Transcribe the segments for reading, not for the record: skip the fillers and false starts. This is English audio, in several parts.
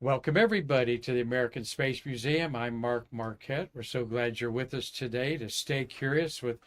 Welcome, everybody, to the American Space Museum. I'm Marquette. We're so glad you're with us today to stay curious with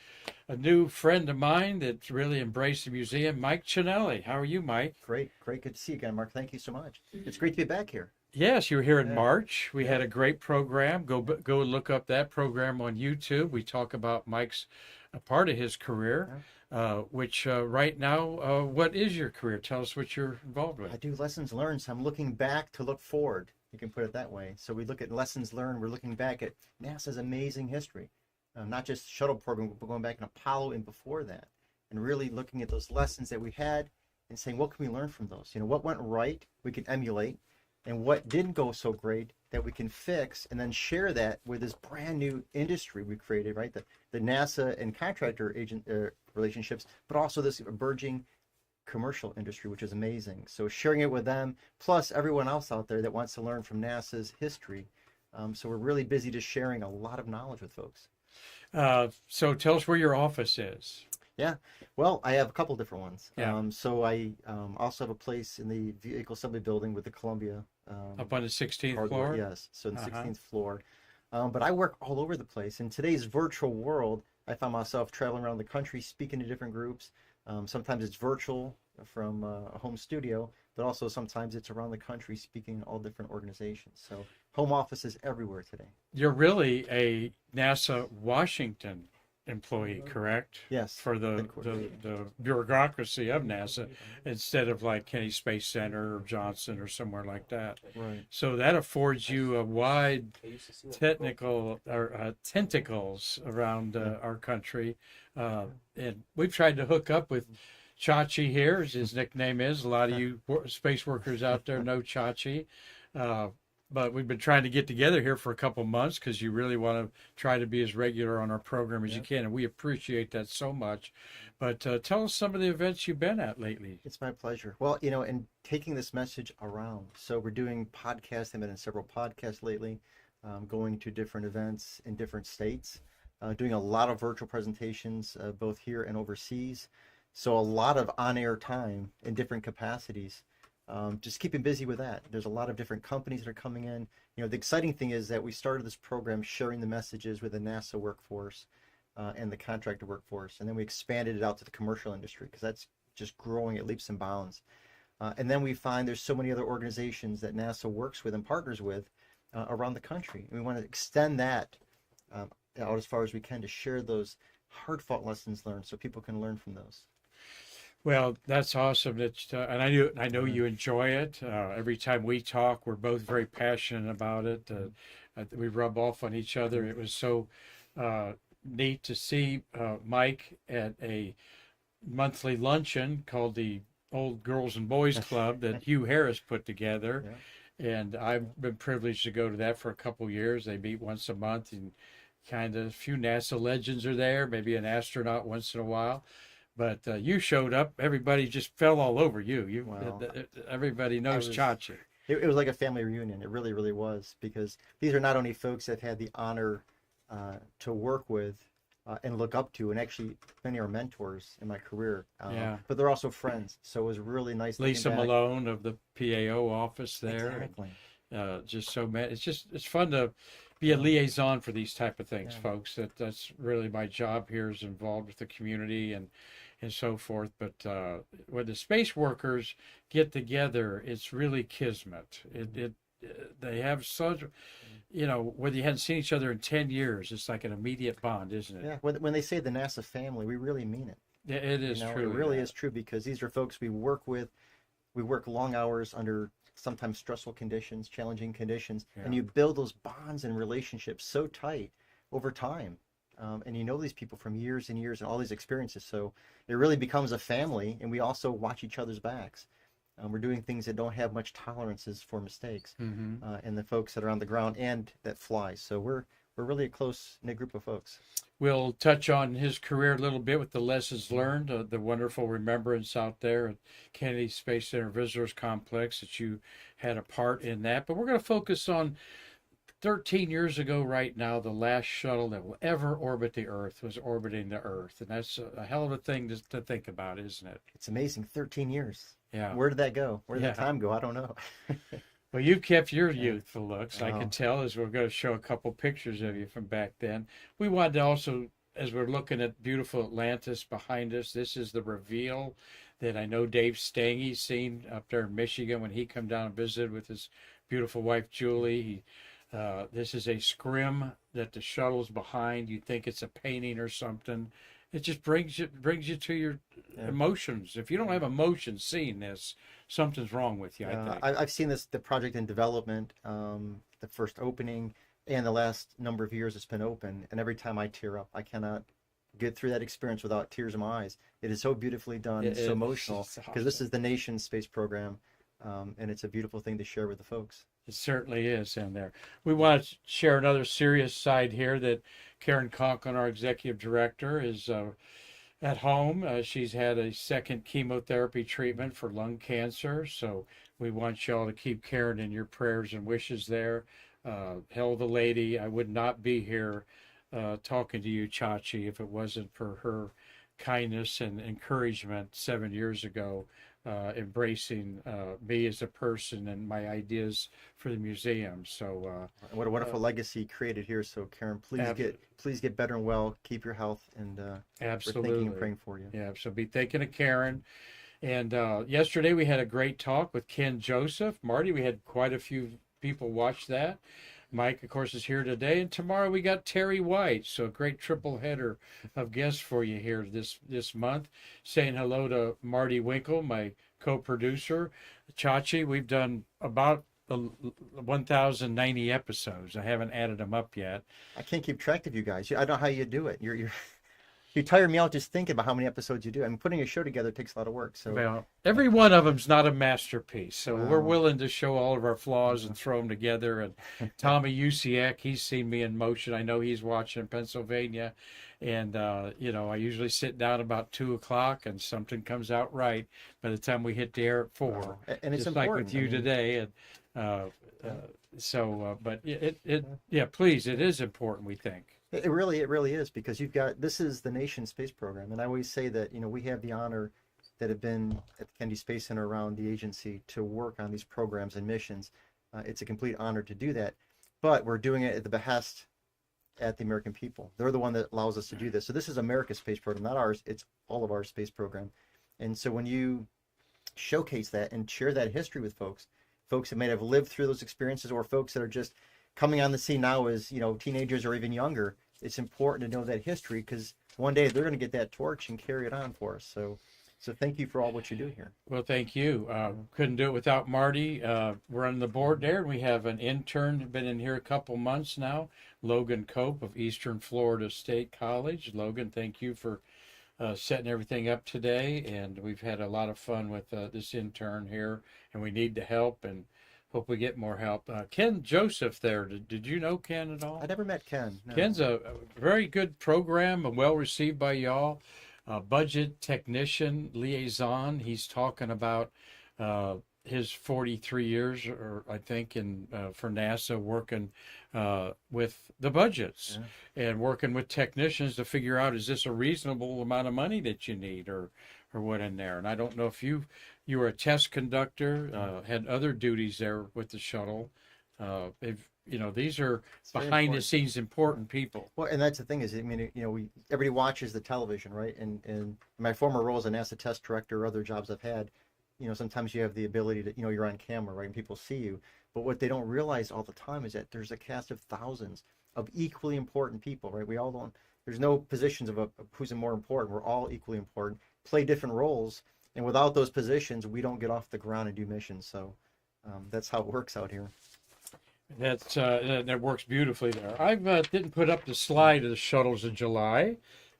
a new friend of mine that's really embraced the museum, Mike Ciannilli. How are you, Mike? Great, great. Good to see you again, Mark. Thank you so much. It's great to be back here. Yes, you were here in Yeah, March. We had yeah, a great program. Go look up that program on YouTube. We talk about Mike's a part of his career, yeah. which right now, what is your career? Tell us what you're involved with. I do lessons learned, so I'm looking back to look forward. You can put it that way. So we look at lessons learned. We're looking back at NASA's amazing history, not just shuttle program, but going back in Apollo and before that, and really looking at those lessons that we had and saying, what can we learn from those? What went right we can emulate, and what didn't go so great that we can fix, and then share that with this brand new industry we created, right? The NASA and contractor agent relationships, but also this emerging commercial industry, which is amazing. So sharing it with them, plus everyone else out there that wants to learn from NASA's history. So we're really busy just sharing a lot of knowledge with folks. So tell us where your office is. Yeah, well, I have a couple different ones. Yeah. So I also have a place in the vehicle assembly building with the Columbia. Up on the 16th Hardware, floor? yes, so in the 16th floor. But I work all over the place. In today's virtual world, I found myself traveling around the country, speaking to different groups. Sometimes it's virtual from a home studio, but also sometimes it's around the country speaking in all different organizations. So home office is everywhere today. You're really a NASA Washington employee, correct? Yes, For the headquarters. the bureaucracy of NASA instead of like Kennedy Space Center or Johnson or somewhere like that. Right. So that affords you a wide technical or tentacles around our country. And we've tried to hook up with Chachi here, as his nickname is. A lot of you space workers out there know Chachi. But we've been trying to get together here for a couple months because you really want to try to be as regular on our program as you can. And we appreciate that so much. But tell us some of the events you've been at lately. It's my pleasure. Well, and taking this message around. So we're doing podcasts. I've been in several podcasts lately, going to different events in different states, doing a lot of virtual presentations, both here and overseas. So a lot of on-air time in different capacities. Just keeping busy with that. There's a lot of different companies that are coming in. The exciting thing is that we started this program sharing the messages with the NASA workforce and the contractor workforce, and then we expanded it out to the commercial industry because that's just growing at leaps and bounds. And then we find there's so many other organizations that NASA works with and partners with around the country. And we want to extend that out as far as we can to share those hard-fought lessons learned so people can learn from those. Well, that's awesome. And I know you enjoy it. Every time we talk, we're both very passionate about it. We rub off on each other. It was so neat to see Mike at a monthly luncheon called the Old Girls and Boys Club that Hugh Harris put together. Yeah. And I've been privileged to go to that for a couple years. They meet once a month, and kind of a few NASA legends are there, maybe an astronaut once in a while. But you showed up. Everybody just fell all over you. Wow. Everybody knows Chachi. It was like a family reunion. It really, really was, because these are not only folks I've had the honor to work with and look up to, and actually many are mentors in my career. But they're also friends. So it was really nice. Lisa Malone of the PAO office there. Exactly. Just so many. It's fun to be a liaison for these type of things, folks. That's really my job here, is involved with the community and so forth. But when the space workers get together, it's really kismet. They have such, whether you hadn't seen each other in 10 years, it's like an immediate bond, isn't it? Yeah. When they say the NASA family, we really mean it. Yeah, it is true. It really is true, because these are folks we work with. We work long hours under sometimes stressful conditions, challenging conditions, and you build those bonds and relationships so tight over time. And you know these people from years and years and all these experiences. So it really becomes a family, and we also watch each other's backs. We're doing things that don't have much tolerances for mistakes, and the folks that are on the ground and that fly. So we're really a close-knit group of folks. We'll touch on his career a little bit with the lessons learned, the wonderful remembrance out there at Kennedy Space Center Visitors Complex that you had a part in that. But we're going to focus on 13 years ago right now, the last shuttle that will ever orbit the Earth was orbiting the Earth. And that's a hell of a thing to think about, isn't it? It's amazing. 13 years. Yeah. Where did that go? Where did that time go? I don't know. Well, you kept your youthful looks. I Oh. can tell as we're going to show a couple pictures of you from back then. We wanted to also, as we're looking at beautiful Atlantis behind us, this is the reveal that I know Dave Stangy's seen up there in Michigan when he come down and visited with his beautiful wife Julie. This is a scrim that the shuttle's behind. You think it's a painting or something. It just brings you to your emotions. If you don't have emotions seeing this, something's wrong with you. I think. I've seen the project in development, the first opening, and the last number of years it's been open. And every time I tear up, I cannot get through that experience without tears in my eyes. It is so beautifully done, so emotional, because this is the nation's space program, and it's a beautiful thing to share with the folks. It certainly is in there. We want to share another serious side here that Karan Conklin, our executive director, is at home. She's had a second chemotherapy treatment for lung cancer. So we want y'all to keep Karan in your prayers and wishes there. Hell of a lady. I would not be here talking to you, Chachi, if it wasn't for her kindness and encouragement 7 years ago. Embracing me as a person and my ideas for the museum. So what a wonderful legacy created here. So Karan, please get better and well. Keep your health, and absolutely, we're thinking and praying for you. Yeah, so be thinking of Karan. And yesterday we had a great talk with Ken Joseph. Marty, we had quite a few people watch that. Mike, of course, is here today, and tomorrow we got Terry White. So a great triple header of guests for you here this month. Saying hello to Marty Winkel, my co-producer. Chachi, we've done about 1,090 episodes. I haven't added them up yet. I can't keep track of you guys. I don't know how you do it. You tire me out just thinking about how many episodes you do. I mean, putting a show together takes a lot of work. So well, every one of them's not a masterpiece. So we're willing to show all of our flaws and throw them together. And Tommy Usiak, he's seen me in motion. I know he's watching in Pennsylvania. And, I usually sit down about 2:00 and something comes out right by the time we hit the air at 4. And it's just important. like with you today. And but please, it is important, we think. It really is, because this is the nation's space program. And I always say that, we have the honor that have been at the Kennedy Space Center around the agency to work on these programs and missions. It's a complete honor to do that, but we're doing it at the behest at the American people. They're the one that allows us to do this. So this is America's space program, not ours. It's all of our space program. And so when you showcase that and share that history with folks that may have lived through those experiences, or folks that are just coming on the scene now as, teenagers or even younger, it's important to know that history, because one day they're going to get that torch and carry it on for us. So thank you for all what you do here. Well, thank you. Couldn't do it without Marty. We're on the board there, and we have an intern, been in here a couple months now, Logan Cope of Eastern Florida State College. Logan, thank you for setting everything up today, and we've had a lot of fun with this intern here, and we need the help, and hope we get more help. Ken Joseph there, did you know Ken at all? I never met Ken. No. Ken's a very good program and well received by y'all. Budget technician liaison. He's talking about his 43 years, or I think, for NASA, working with the budgets and working with technicians to figure out, is this a reasonable amount of money that you need, or what in there. And I don't know if you were a test conductor, had other duties there with the shuttle. These are behind the scenes important people. Well, and that's the thing is, everybody watches the television, right? And my former role as a NASA test director, or other jobs I've had, sometimes you have the ability to, you're on camera, right? And people see you. But what they don't realize all the time is that there's a cast of thousands of equally important people, right? We all don't, there's no positions of who's more important. We're all equally important, play different roles. And without those positions, we don't get off the ground and do missions. So that's how it works out here. That works beautifully there. I didn't put up the slide of the shuttles in July.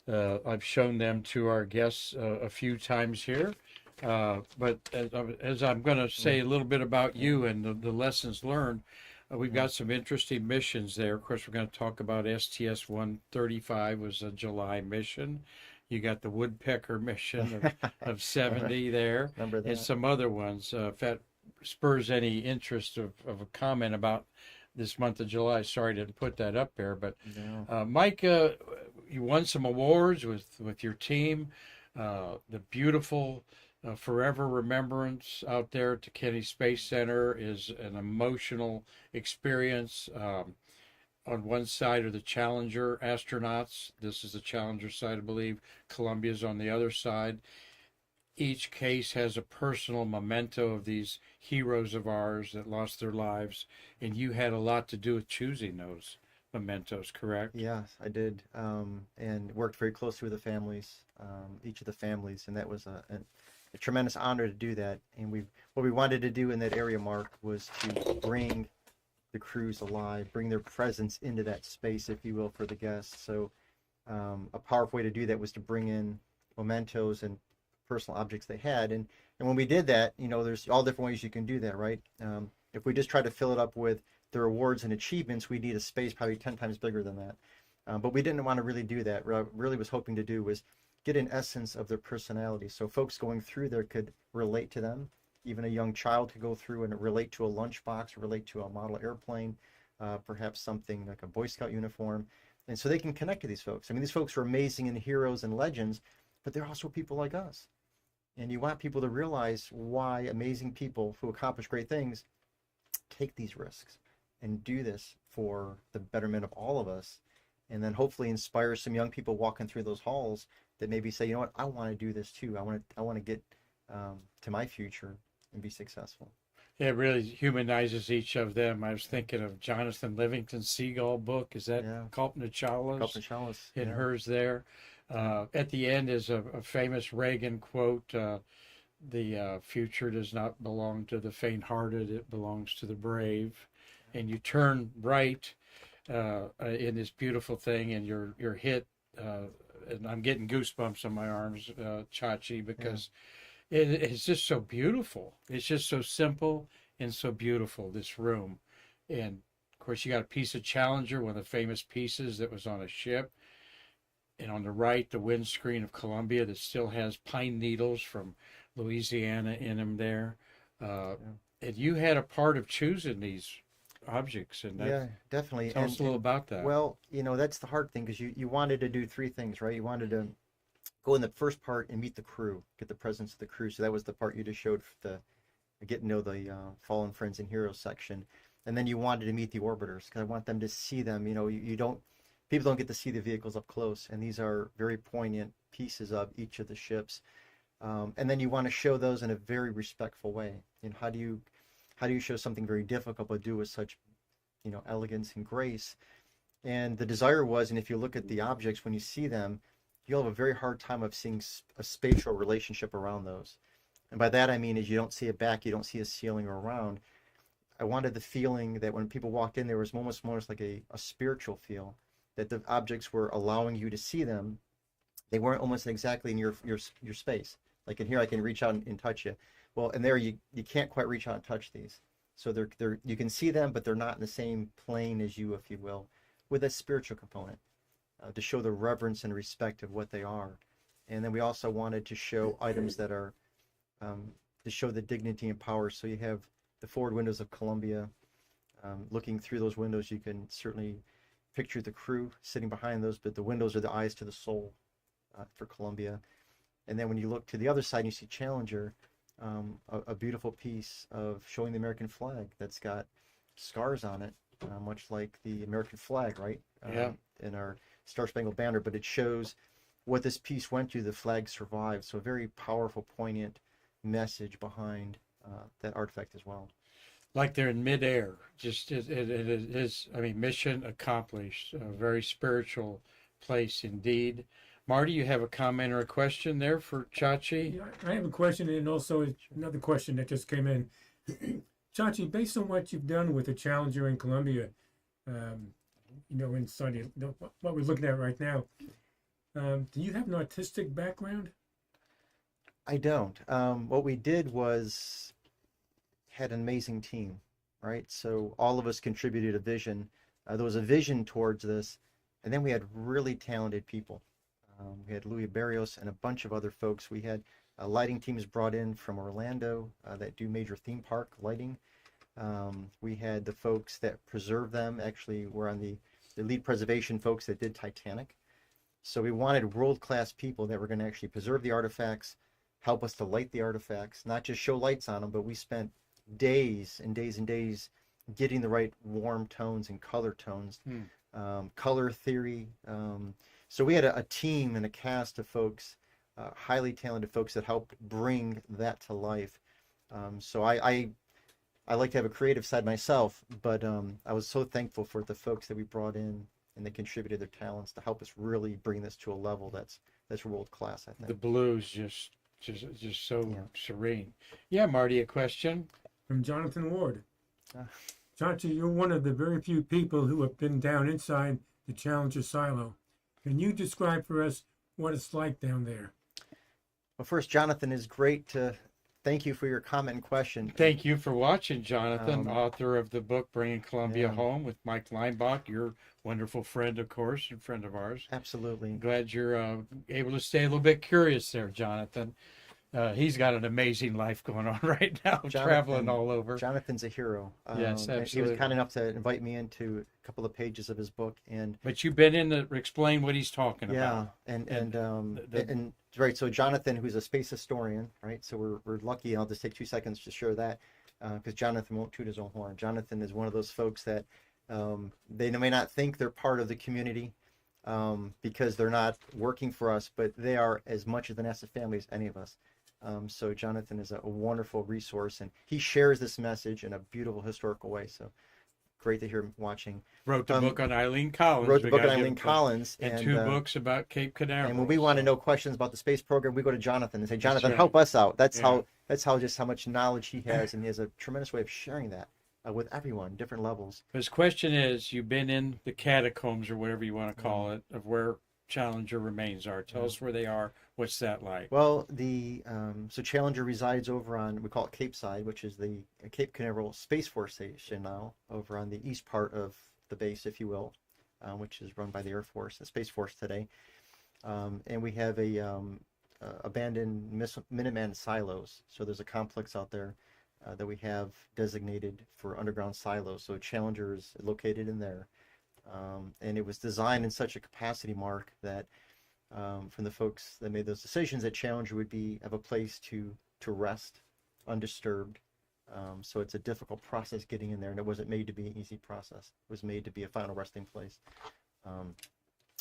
I've shown them to our guests a few times here. But as I'm going to say a little bit about you and the lessons learned, we've got some interesting missions there. Of course, we're going to talk about STS-135 was a July mission. You got the Woodpecker mission of 70 there. Remember that. And some other ones. If that spurs any interest of a comment about this month of July, sorry to put that up there. But Mike, you won some awards with your team. The beautiful forever remembrance out there at the Kennedy Space Center is an emotional experience. On one side are the Challenger astronauts. This is the Challenger side, I believe. Columbia's on the other side. Each case has a personal memento of these heroes of ours that lost their lives, and you had a lot to do with choosing those mementos, correct? Yes, I did, and worked very closely with the families, each of the families, and that was a tremendous honor to do that. And what we wanted to do in that area, Mark, was to bring the crews alive, bring their presence into that space, if you will, for the guests. So a powerful way to do that was to bring in mementos and personal objects they had. And when we did that, there's all different ways you can do that, right? If we just try to fill it up with their awards and achievements, we need a space probably 10 times bigger than that. But we didn't want to really do that. What I really was hoping to do was get an essence of their personality. So folks going through there could relate to them. Even a young child could go through and relate to a lunchbox, relate to a model airplane, perhaps something like a Boy Scout uniform. And so they can connect to these folks. I mean, these folks are amazing and heroes and legends, but they're also people like us. And you want people to realize why amazing people who accomplish great things take these risks and do this for the betterment of all of us. And then hopefully inspire some young people walking through those halls that maybe say, you know what, I want to do this too. I want to get to my future and be successful. It really humanizes each of them. I was thinking of Jonathan Livingston's Seagull book. Is that Kalpana Chawla's? In hers there. At the end is a famous Reagan quote, the future does not belong to the faint-hearted, it belongs to the brave. And you turn right in this beautiful thing, and you're hit, and I'm getting goosebumps on my arms, Chachi, because it's just so beautiful. It's just so simple and so beautiful, this room. And, of course, you got a piece of Challenger, one of the famous pieces that was on a ship. And on the right, the windscreen of Columbia that still has pine needles from Louisiana in them there. And you had a part of choosing these objects. And definitely. Tell us a little about that. Well, that's the hard thing, because you wanted to do three things, right? You wanted to go in the first part and meet the crew, get the presence of the crew. So that was the part you just showed, the get to know the fallen friends and heroes section. And then you wanted to meet the orbiters, because I want them to see them. People don't get to see the vehicles up close, and these are very poignant pieces of each of the ships. And then you want to show those in a very respectful way. How do you show something very difficult but do with such, elegance and grace? And the desire was, and if you look at the objects, when you see them, you'll have a very hard time of seeing a spatial relationship around those. And by that I mean is you don't see a back, you don't see a ceiling or a round. I wanted the feeling that when people walked in, there was almost like a spiritual feel, that the objects were allowing you to see them. They weren't almost exactly in your space. Like in here, I can reach out and touch you. Well, in there, you can't quite reach out and touch these. So they're you can see them, but they're not in the same plane as you, if you will, with a spiritual component, to show the reverence and respect of what they are. And then we also wanted to show items that are, to show the dignity and power. So you have the forward windows of Columbia. Looking through those windows, you can certainly picture the crew sitting behind those, but the windows are the eyes to the soul for Columbia. And then when you look to the other side, you see Challenger, a beautiful piece of showing the American flag that's got scars on it, much like the American flag, right? In our Star Spangled Banner, but it shows what this piece went through. The flag survived. So a very powerful, poignant message behind that artifact as well. Like they're in midair. Just it is, mission accomplished. A very spiritual place indeed. Marty, you have a comment or a question there for Chachi? Yeah, I have a question, and also another question that just came in. Chachi, based on what you've done with the Challenger in Columbia, inside what we're looking at right now, do you have an artistic background? I don't. What we did was had an amazing team, right? So all of us contributed a vision. There was a vision towards this, and then we had really talented people. We had Louis Barrios and a bunch of other folks. We had lighting teams brought in from Orlando that do major theme park lighting. We had the folks that preserve them. Actually, we're on the lead preservation folks that did Titanic. So we wanted world-class people that were going to actually preserve the artifacts, help us to light the artifacts, not just show lights on them, but we spent days and days and days getting the right warm tones and color tones, color theory. So we had a team and a cast of folks, highly talented folks that helped bring that to life. So I like to have a creative side myself, but I was so thankful for the folks that we brought in, and they contributed their talents to help us really bring this to a level that's world class, I think. The blues just so serene. Yeah, Marty, a question? From Jonathan Ward. Chachi, you're one of the very few people who have been down inside the Challenger silo. Can you describe for us what it's like down there? Well, first, Jonathan, is great to thank you for your comment and question. Thank you for watching, Jonathan, author of the book Bringing Columbia Yeah. Home with Mike Leinbach, your wonderful friend, of course, and friend of ours. Absolutely. Glad you're able to stay a little bit curious there, Jonathan. He's got an amazing life going on right now, traveling all over. Jonathan's a hero. Yes, and absolutely. he was kind enough to invite me into a couple of pages of his book, and But you've been in to explain what he's talking about. and right. So Jonathan, who's a space historian, right? So we're lucky. I'll just take 2 seconds to share that, because Jonathan won't toot his own horn. Jonathan is one of those folks that they may not think they're part of the community because they're not working for us, but they are as much of the NASA family as any of us. So Jonathan is a wonderful resource, and he shares this message in a beautiful historical way. So great to hear him watching. Wrote the book on Eileen Collins. Wrote the We book on gotta give Eileen him Collins. and two books about Cape Canaveral. And when we want to know questions about the space program, we go to Jonathan and say, Jonathan, right. help us out. That's how just how much knowledge he has, and he has a tremendous way of sharing that with everyone, different levels. His question is, you've been in the catacombs, or whatever you want to call it, of where Challenger remains are. Tell us where they are. What's that like? Well, so Challenger resides over on, we call it Cape Side, which is the Cape Canaveral Space Force Station now, over on the east part of the base, if you will, which is run by the Air Force, the Space Force today. And we have abandoned Minuteman silos. So there's a complex out there that we have designated for underground silos. So Challenger is located in there. And it was designed in such a capacity, Mark, that from the folks that made those decisions, that Challenger would have a place to rest undisturbed. So it's a difficult process getting in there, and it wasn't made to be an easy process. It was made to be a final resting place.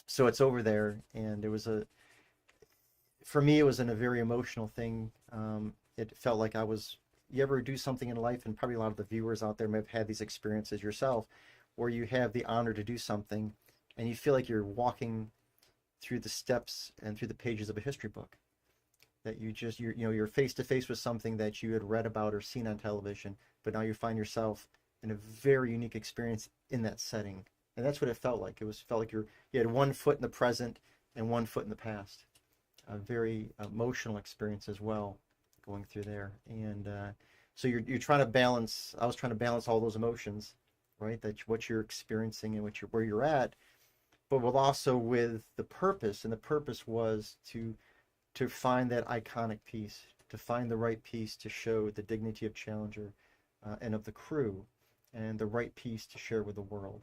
So it's over there, and for me, it was a very emotional thing. It felt like you ever do something in life, and probably a lot of the viewers out there may have had these experiences yourself, where you have the honor to do something and you feel like you're walking through the steps and through the pages of a history book, that you're face to face with something that you had read about or seen on television, but now you find yourself in a very unique experience in that setting. And that's what it felt like. Felt like you had 1 foot in the present and 1 foot in the past. A very emotional experience as well, going through there. And so you're trying to balance. I was trying to balance all those emotions, right? That's what you're experiencing and where you're at, but also with the purpose. And the purpose was to find that iconic piece, to find the right piece to show the dignity of Challenger and of the crew, and the right piece to share with the world,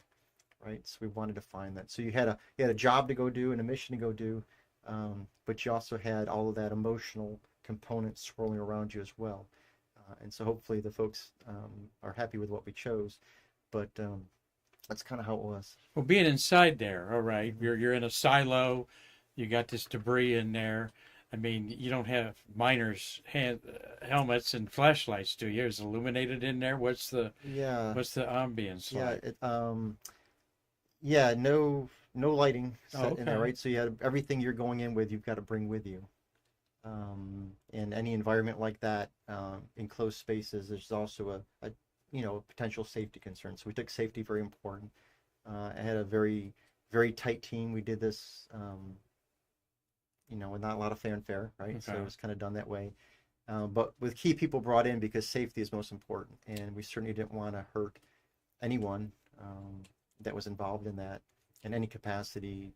right? So we wanted to find that. So you had a job to go do and a mission to go do, but you also had all of that emotional component swirling around you as well. And so hopefully the folks are happy with what we chose. But that's kind of how it was. Well, being inside there, all right, you're in a silo, you got this debris in there. I mean, you don't have miners' helmets and flashlights, do you? Is it illuminated in there? What's the ambience like? No lighting set in there, right? So you had everything you're going in with, you've got to bring with you. In any environment like that, in closed spaces, there's also a potential safety concern. So we took safety very important. I had a very, very tight team. We did this, with not a lot of fanfare, right? Okay. So it was kind of done that way. But with key people brought in, because safety is most important. And we certainly didn't want to hurt anyone that was involved in that in any capacity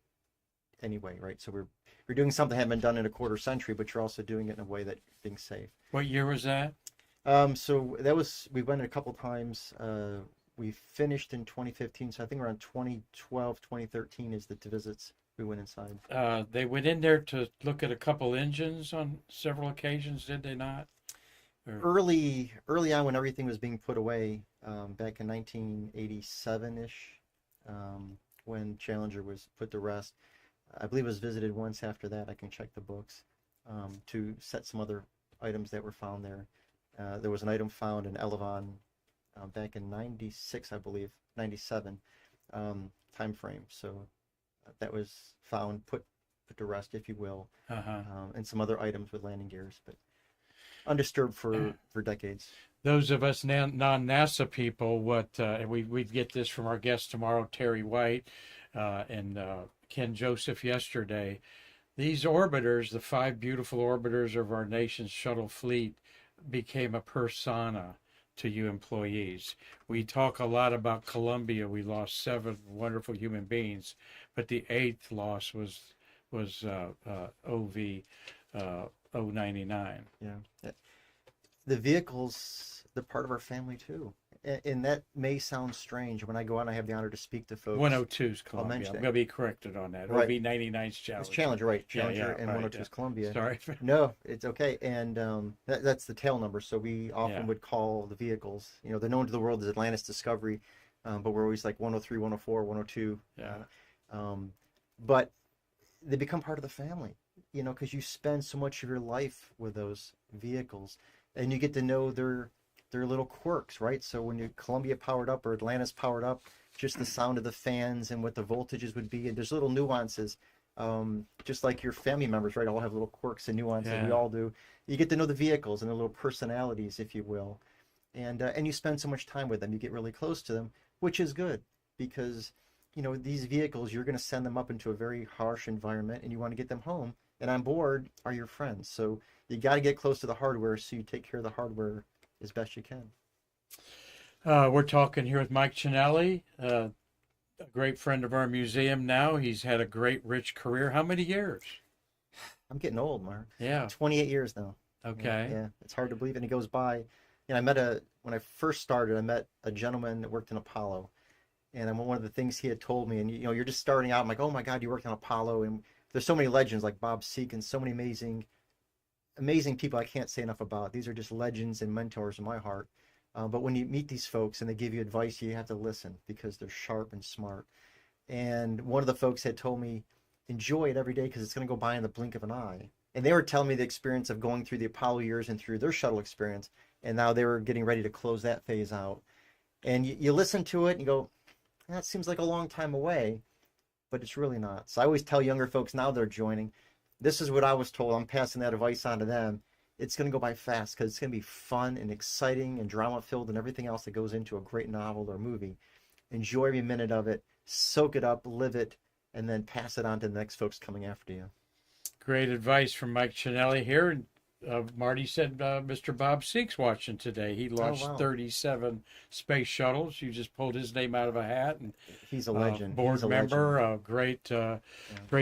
anyway, right? So we're doing something that hadn't been done in a quarter century, but you're also doing it in a way that you're being safe. What year was that? So we went a couple times. We finished in 2015, so I think around 2012, 2013 is the visits we went inside. They went in there to look at a couple engines on several occasions, did they not? Early on, when everything was being put away, back in 1987-ish, when Challenger was put to rest, I believe it was visited once after that. I can check the books to set some other items that were found there. There was an item found in Elevon back in 96, I believe, 97 time frame. So that was found, put to rest, if you will, and some other items with landing gears, but undisturbed for decades. Those of us non-NASA people, we get this from our guest tomorrow, Terry White, and Ken Joseph yesterday. These orbiters, the 5 beautiful orbiters of our nation's shuttle fleet, became a persona to you employees. We talk a lot about Columbia. We lost 7 wonderful human beings, but the 8th loss was OV 099. Yeah. The vehicles, they're part of our family too. And that may sound strange. When I go out and I have the honor to speak to folks. 102's Columbia. I'm going to be corrected on that. Right. OV 99's Challenger. It's Challenger, right. Challenger, yeah, and 102 is Columbia. Sorry. No, it's okay. And that's the tail number. So we often would call the vehicles, they're known to the world as Atlantis Discovery, but we're always like 103, 104, 102. Yeah. But they become part of the family, because you spend so much of your life with those vehicles, and you get to know their little quirks, right? So when Columbia powered up or Atlantis powered up, just the sound of the fans and what the voltages would be, and there's little nuances, just like your family members, right? All have little quirks and nuances. Yeah. We all do. You get to know the vehicles and their little personalities, if you will, and you spend so much time with them. You get really close to them, which is good, because these vehicles, you're going to send them up into a very harsh environment, and you want to get them home. And on board are your friends, so you got to get close to the hardware, so you take care of the hardware as best you can. We're talking here with Mike Ciannilli, a great friend of our museum now. He's had a great, rich career. How many years? I'm getting old, Mark. Yeah. 28 years now. Okay. Yeah, it's hard to believe, and it goes by. When I first started, I met a gentleman that worked in Apollo, and one of the things he had told me, and you're just starting out, I'm like, oh my God, you worked on Apollo, and there's so many legends like Bob Seek and so many amazing people I can't say enough about. These are just legends and mentors in my heart. But when you meet these folks and they give you advice, you have to listen, because they're sharp and smart. And one of the folks had told me, enjoy it every day, because it's going to go by in the blink of an eye. And they were telling me the experience of going through the Apollo years and through their shuttle experience. And now they were getting ready to close that phase out. And you listen to it and you go, that seems like a long time away, but it's really not. So I always tell younger folks now they're joining, this is what I was told. I'm passing that advice on to them. It's going to go by fast, because it's going to be fun and exciting and drama-filled and everything else that goes into a great novel or movie. Enjoy every minute of it, soak it up, live it, and then pass it on to the next folks coming after you. Great advice from Mike Ciannilli here. Marty said Mr. Bob Seek's watching today. He launched 37 space shuttles. You just pulled his name out of a hat. And he's a legend. Board member, a great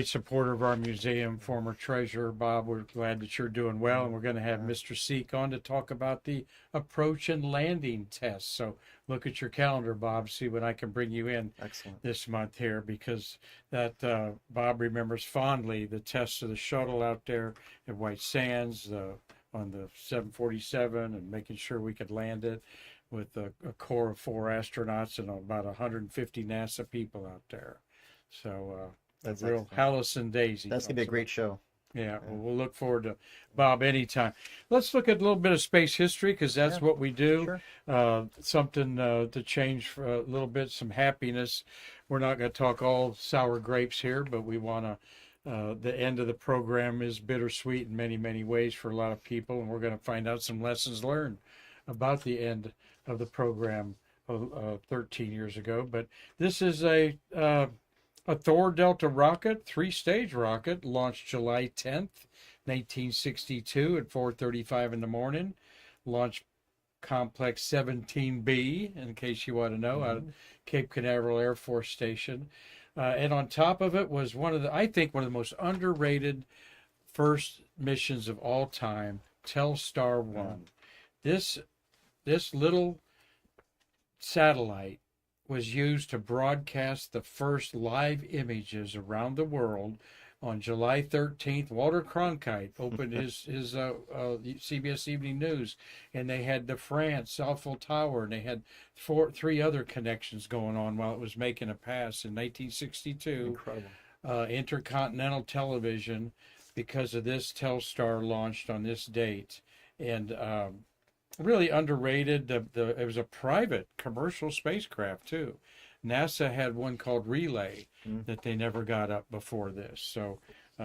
supporter of our museum, former treasurer. Bob, we're glad that you're doing well. And we're going to have Mr. Seek on to talk about the approach and landing tests. So look at your calendar, Bob, see when I can bring you in this month here, because that Bob remembers fondly the tests of the shuttle out there at White Sands on the 747, and making sure we could land it with a core of 4 astronauts and about 150 NASA people out there. So that's real Hallison Daisy. That's going to be a great show. Yeah, well, we'll look forward to Bob anytime. Let's look at a little bit of space history, because that's what we do. Sure. Something to change for a little bit, some happiness. We're not going to talk all sour grapes here, but we want to. The end of the program is bittersweet in many, many ways for a lot of people, and we're going to find out some lessons learned about the end of the program 13 years ago. But this is a Thor Delta rocket, 3-stage rocket, launched July 10th, 1962 at 4:35 in the morning. Launched Complex 17B, in case you want to know, out of Cape Canaveral Air Force Station. And on top of it was one of the most underrated first missions of all time, Telstar 1. This little satellite was used to broadcast the first live images around the world. On July 13th, Walter Cronkite opened his CBS Evening News, and they had the France Eiffel Tower, and they had three other connections going on while it was making a pass in 1962. Incredible. Intercontinental television, because of this, Telstar launched on this date, and really underrated. It was a private commercial spacecraft too. NASA had one called Relay that they never got up before this. So,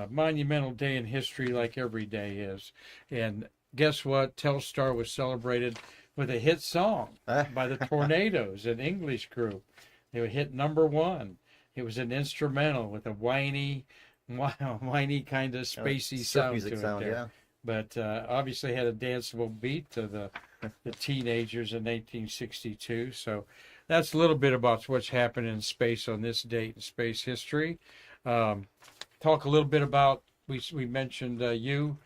monumental day in history, like every day is. And guess what? Telstar was celebrated with a hit song by the Tornadoes, an English group. They would hit #1. It was an instrumental with a whiny kind of spacey sound music to it sound, there. yeah. But obviously had a danceable beat to the teenagers in 1962. So that's a little bit about what's happened in space on this date in space history. Talk a little bit about, we mentioned you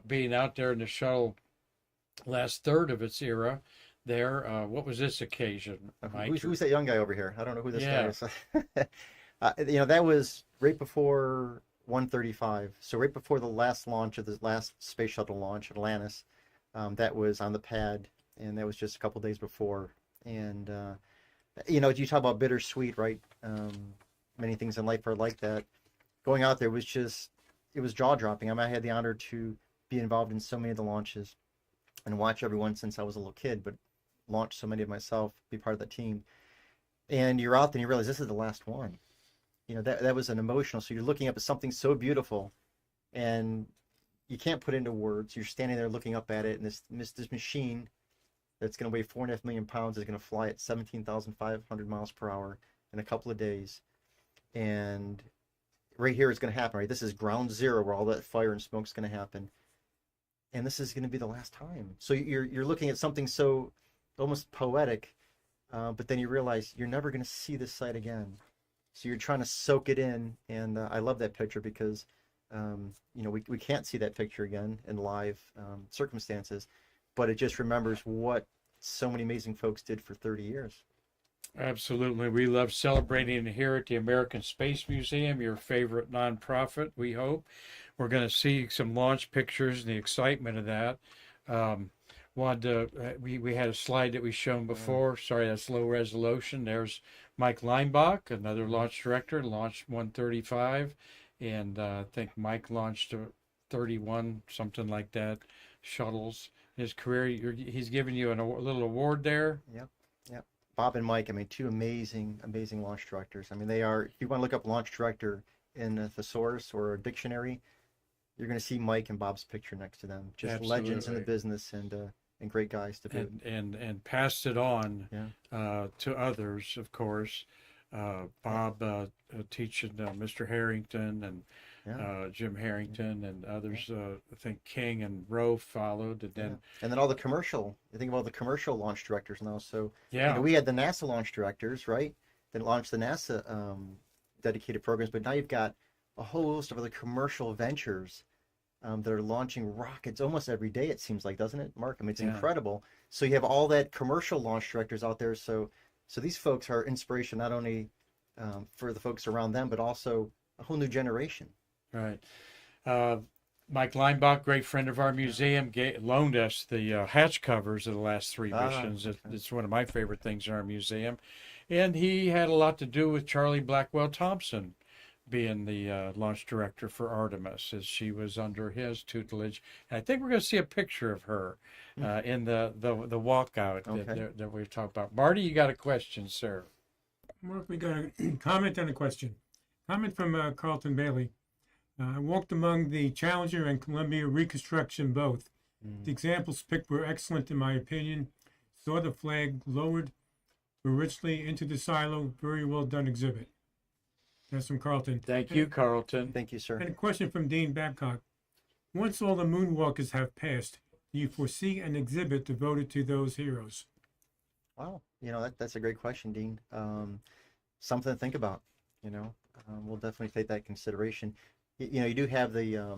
being out there in the shuttle last third of its era there. What was this occasion, Mike? Who's that young guy over here? I don't know who this Yeah. guy is. That was right before 135. So right before the last launch of the last space shuttle launch, Atlantis. That was on the pad, and that was just a couple days before. And you talk about bittersweet, right? Many things in life are like that. Going out there was it was jaw-dropping. I had the honor to be involved in so many of the launches and watch everyone since I was a little kid, but launch so many of myself, be part of the team. And you're out there and you realize this is the last one. That was an emotional. So you're looking up at something so beautiful, and you can't put into words. You're standing there looking up at it, and this machine that's going to weigh 4.5 million pounds is going to fly at 17,500 miles per hour in a couple of days. And right here is going to happen, right? This is ground zero where all that fire and smoke is going to happen. And this is going to be the last time. So you're looking at something so almost poetic, but then you realize you're never going to see this sight again. So you're trying to soak it in. And I love that picture because, we can't see that picture again in live circumstances, but it just remembers what so many amazing folks did for 30 years. Absolutely. We love celebrating here at the American Space Museum, your favorite nonprofit, we hope. We're going to see some launch pictures and the excitement of that. We had a slide that we shown before. Sorry, that's low resolution. There's Mike Leinbach, another launch director, launched 135. And I think Mike launched 31, something like that, shuttles. His career, he's giving you a little award there. Yep. Bob and Mike, two amazing launch directors. They are, if you want to look up launch director in a thesaurus or a dictionary, you're going to see Mike and Bob's picture next to them. Just Absolutely. Legends in the business and great guys to boot. And passed it on to others, of course. Bob teaching Mr. Harrington and Jim Harrington and others. I think King and Rowe followed, and then all the commercial. You think about the commercial launch directors now. So yeah, we had the NASA launch directors, right? That launched the NASA dedicated programs, but now you've got a whole host of other commercial ventures that are launching rockets almost every day. It seems like, doesn't it, Mark? It's incredible. So you have all that commercial launch directors out there. So these folks are inspiration not only for the folks around them, but also a whole new generation. Right. Mike Leinbach, great friend of our museum, loaned us the hatch covers of the last three missions. It's one of my favorite things in our museum. And he had a lot to do with Charlie Blackwell Thompson being the launch director for Artemis, as she was under his tutelage. And I think we're going to see a picture of her in the walkout that we've talked about. Marty, you got a question, sir? Mark, we got a comment and a question. Comment from Carlton Bailey. I walked among the Challenger and Columbia reconstruction both. The examples picked were excellent in my opinion. Saw the flag lowered richly into the silo. Very well done exhibit. That's from Carlton. Thank you, Carlton. Thank you, sir. And a question from Dean Babcock. Once all the moonwalkers have passed, do you foresee an exhibit devoted to those heroes? Wow. That's a great question, Dean. Something to think about. We'll definitely take that consideration. You do have the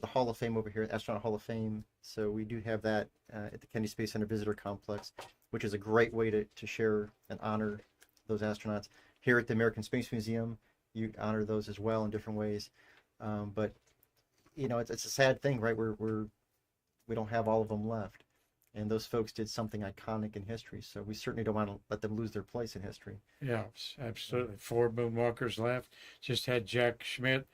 Hall of Fame over here, Astronaut Hall of Fame. So we do have that at the Kennedy Space Center Visitor Complex, which is a great way to share and honor those astronauts. Here at the American Space Museum, you honor those as well in different ways. But it's a sad thing, right? We don't have all of them left, and those folks did something iconic in history. So we certainly don't want to let them lose their place in history. Yeah, absolutely. 4 moonwalkers left. Just had Jack Schmidt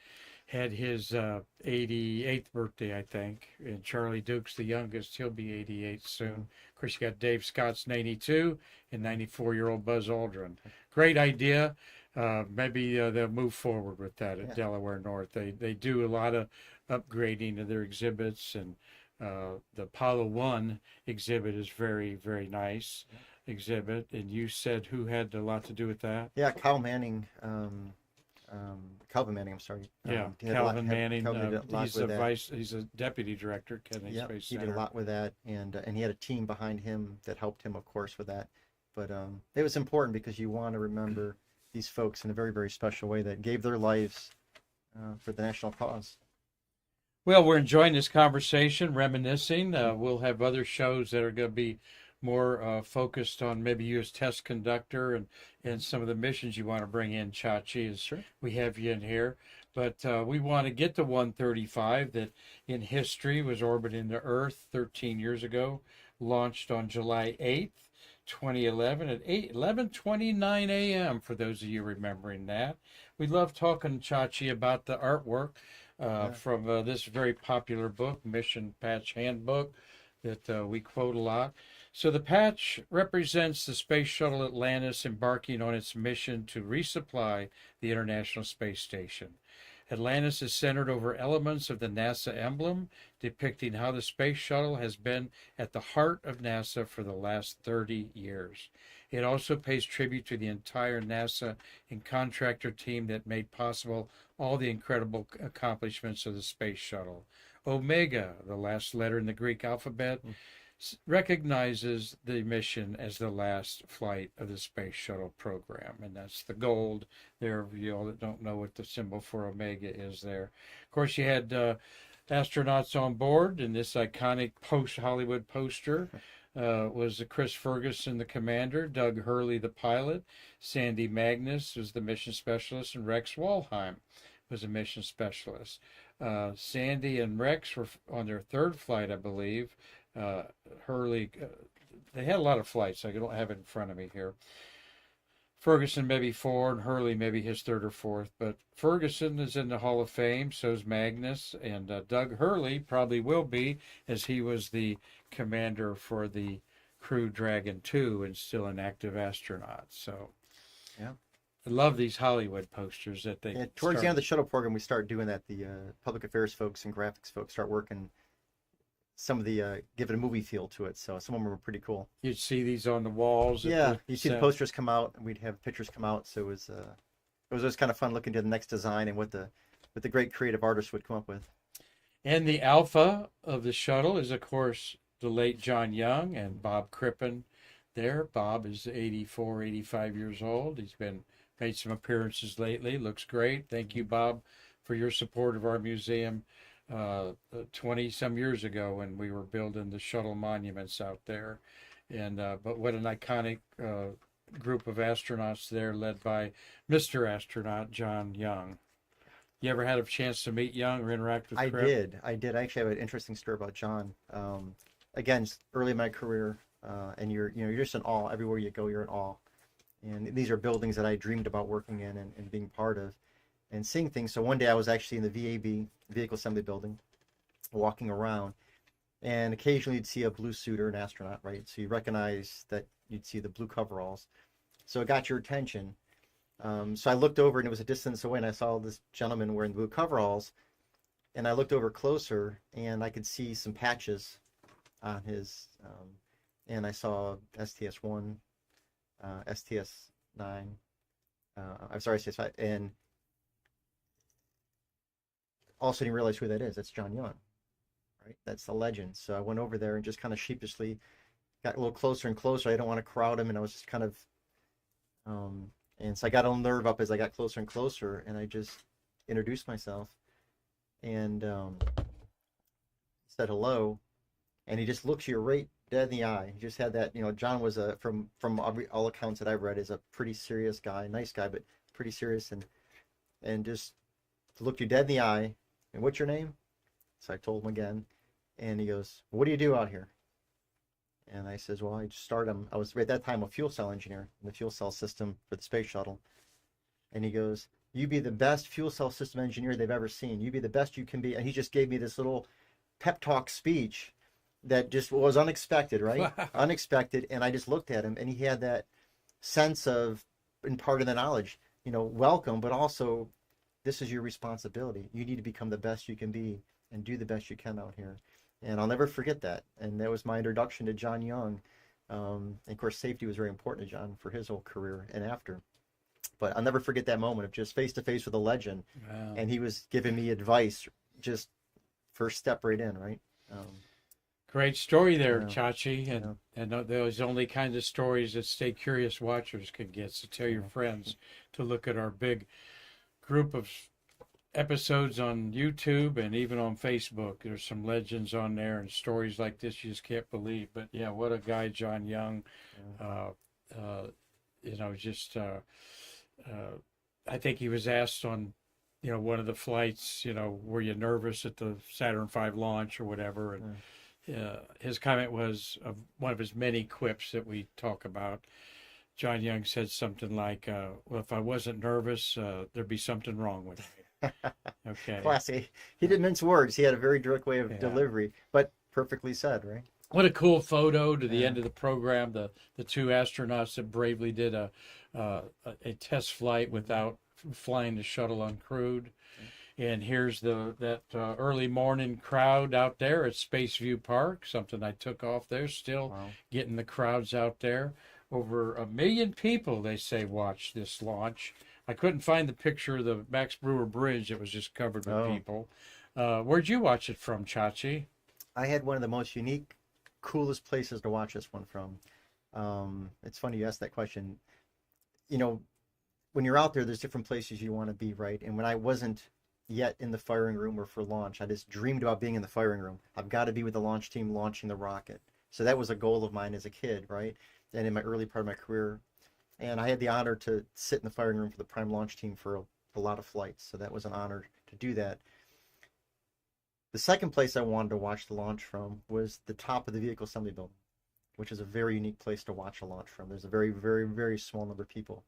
had his 88th birthday, I think, and Charlie Duke's the youngest. He'll be 88 soon. Of course, you got Dave Scott's 92 and 94-year-old Buzz Aldrin. Great idea. Maybe they'll move forward with that at Delaware North. They do a lot of upgrading of their exhibits, and the Apollo 1 exhibit is very, very nice exhibit. And you said who had a lot to do with that? Yeah, Calvin Manning, I'm sorry. Yeah, Calvin Manning. He's a deputy director at Kennedy Space Center. He did a lot with that, and he had a team behind him that helped him, of course, with that. But it was important because you want to remember these folks in a very, very special way that gave their lives for the national cause. Well, we're enjoying this conversation, reminiscing. We'll have other shows that are going to be more focused on maybe you as test conductor and some of the missions you want to bring in, Chachi, as we have you in here. But we want to get to 135 that in history was orbiting the Earth 13 years ago, launched on July 8th, 2011 at 11:29 a.m. for those of you remembering that. We love talking, Chachi, about the artwork from this very popular book, Mission Patch Handbook, that we quote a lot. So the patch represents the Space Shuttle Atlantis embarking on its mission to resupply the International Space Station. Atlantis is centered over elements of the NASA emblem, depicting how the Space Shuttle has been at the heart of NASA for the last 30 years. It also pays tribute to the entire NASA and contractor team that made possible all the incredible accomplishments of the Space Shuttle. Omega, the last letter in the Greek alphabet, recognizes the mission as the last flight of the Space Shuttle program, and that's the gold there for you all that don't know what the symbol for Omega is there. Of course, you had astronauts on board, and this iconic post-Hollywood poster was Chris Ferguson, the commander, Doug Hurley, the pilot, Sandy Magnus was the mission specialist, and Rex Walheim was a mission specialist. Sandy and Rex were on their third flight, I believe. Hurley, they had a lot of flights. I don't have it in front of me here. Ferguson maybe 4, and Hurley maybe his 3rd or 4th. But Ferguson is in the Hall of Fame, so's Magnus, and Doug Hurley probably will be, as he was the commander for the Crew Dragon 2 and still an active astronaut. So, yeah. I love these Hollywood posters that they. Yeah, towards the end of the shuttle program, we start doing that. The public affairs folks and graphics folks start working. Some of the give it a movie feel to it, so some of them were pretty cool. You'd see these on the walls. Yeah, you see the posters come out, and we'd have pictures come out. So it was always kind of fun looking to the next design and what the great creative artists would come up with. And the alpha of the shuttle is, of course, the late John Young and Bob Crippen. There, Bob is 84, 85 years old. He's made some appearances lately. Looks great. Thank you, Bob, for your support of our museum 20-some years ago when we were building the shuttle monuments out there. And but what an iconic group of astronauts there, led by Mr. Astronaut John Young. You ever had a chance to meet Young or interact with Crippen? I did. I actually have an interesting story about John. Again, early in my career, and you're just in awe. Everywhere you go, you're in awe. And these are buildings that I dreamed about working in and being part of and seeing things. So one day I was actually in the VAB, Vehicle Assembly Building, walking around, and occasionally you'd see a blue suit or an astronaut, right? So you recognize that you'd see the blue coveralls. So it got your attention. So I looked over, and it was a distance away, and I saw this gentleman wearing blue coveralls, and I looked over closer, and I could see some patches on his, and I saw STS-1, STS-9, I'm sorry, STS-5, and all of a sudden you realize who that is. That's John Young, right? That's the legend. So I went over there and just kind of sheepishly got a little closer and closer. I didn't want to crowd him, and I was just kind of, and so I got a little nerve up as I got closer and closer, and I just introduced myself and said hello, and he just looks you right dead in the eye. He just had that, John was from all accounts that I've read, is a pretty serious guy, nice guy, but pretty serious, and just looked you dead in the eye. And what's your name? So I told him again, and he goes, "What do you do out here?" And I says, "Well, I just started. I was at that time a fuel cell engineer in the fuel cell system for the space shuttle." And he goes, "You be the best fuel cell system engineer they've ever seen. You be the best you can be." And he just gave me this little pep talk speech that just was unexpected, right? Wow. Unexpected. And I just looked at him, and he had that sense of imparting the knowledge, welcome, but also this is your responsibility. You need to become the best you can be and do the best you can out here. And I'll never forget that. And that was my introduction to John Young. And of course, safety was very important to John for his whole career and after. But I'll never forget that moment of just face to face with a legend. Wow. And he was giving me advice, just first step right in, right? Great story there, Yeah. Chachi, and those only kinds of stories that Stay Curious watchers can get. So tell your friends to look at our big group of episodes on YouTube and even on Facebook. There's some legends on there and stories like this you just can't believe. But yeah, what a guy, John Young. I think he was asked on, one of the flights, were you nervous at the Saturn V launch or whatever? And his comment was, of one of his many quips that we talk about, John Young said something like, well, if I wasn't nervous, there'd be something wrong with me. Okay. Classy. He didn't mince words. He had a very direct way of delivery, but perfectly said, right? What a cool photo to the end of the program. The two astronauts that bravely did a test flight without flying the shuttle uncrewed. And here's that early morning crowd out there at Spaceview Park, something I took off there, still getting the crowds out there. Over 1 million people, they say, watched this launch. I couldn't find the picture of the Max Brewer Bridge. It was just covered with people. Where'd you watch it from, Chachi? I had one of the most unique, coolest places to watch this one from. It's funny you asked that question. When you're out there, there's different places you want to be, right? And when I wasn't yet in the firing room or for launch, I just dreamed about being in the firing room. I've got to be with the launch team launching the rocket. So that was a goal of mine as a kid, right? And in my early part of my career. And I had the honor to sit in the firing room for the prime launch team for a lot of flights. So that was an honor to do that. The second place I wanted to watch the launch from was the top of the vehicle assembly building, which is a very unique place to watch a launch from. There's a very, very, very small number of people.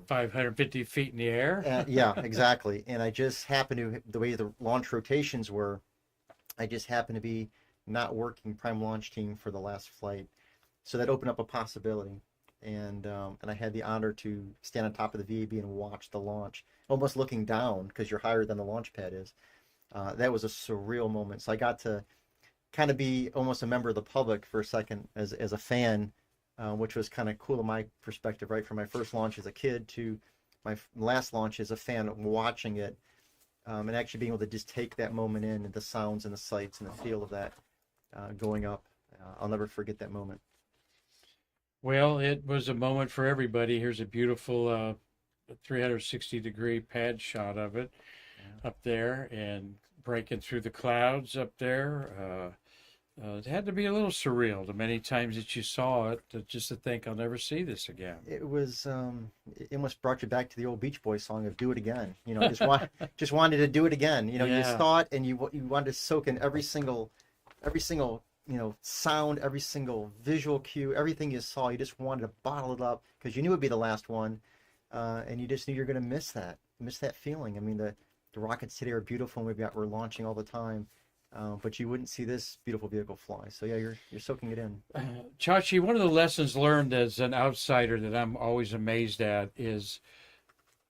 550 feet in the air? Yeah, exactly. And I just happened to, the way the launch rotations were, I just happened to be not working prime launch team for the last flight. So that opened up a possibility. And I had the honor to stand on top of the VAB and watch the launch, almost looking down because you're higher than the launch pad is. That was a surreal moment. So I got to kind of be almost a member of the public for a second as a fan, which was kind of cool in my perspective, right? From my first launch as a kid to my last launch as a fan, watching it and actually being able to just take that moment in and the sounds and the sights and the feel of that going up. I'll never forget that moment. Well, it was a moment for everybody. Here's a beautiful 360-degree pad shot of it up there and breaking through the clouds up there. It had to be a little surreal the many times that you saw it, just to think I'll never see this again. It was, it almost brought you back to the old Beach Boys song of "Do It Again." Just wanted to do it again. You saw it and you wanted to soak in every single sound, every single visual cue, everything you saw. You just wanted to bottle it up because you knew it'd be the last one, and you just knew you're going to miss that feeling. I mean, the rockets today are beautiful, and we're launching all the time, but you wouldn't see this beautiful vehicle fly. So yeah, you're soaking it in. Chachi, one of the lessons learned as an outsider that I'm always amazed at is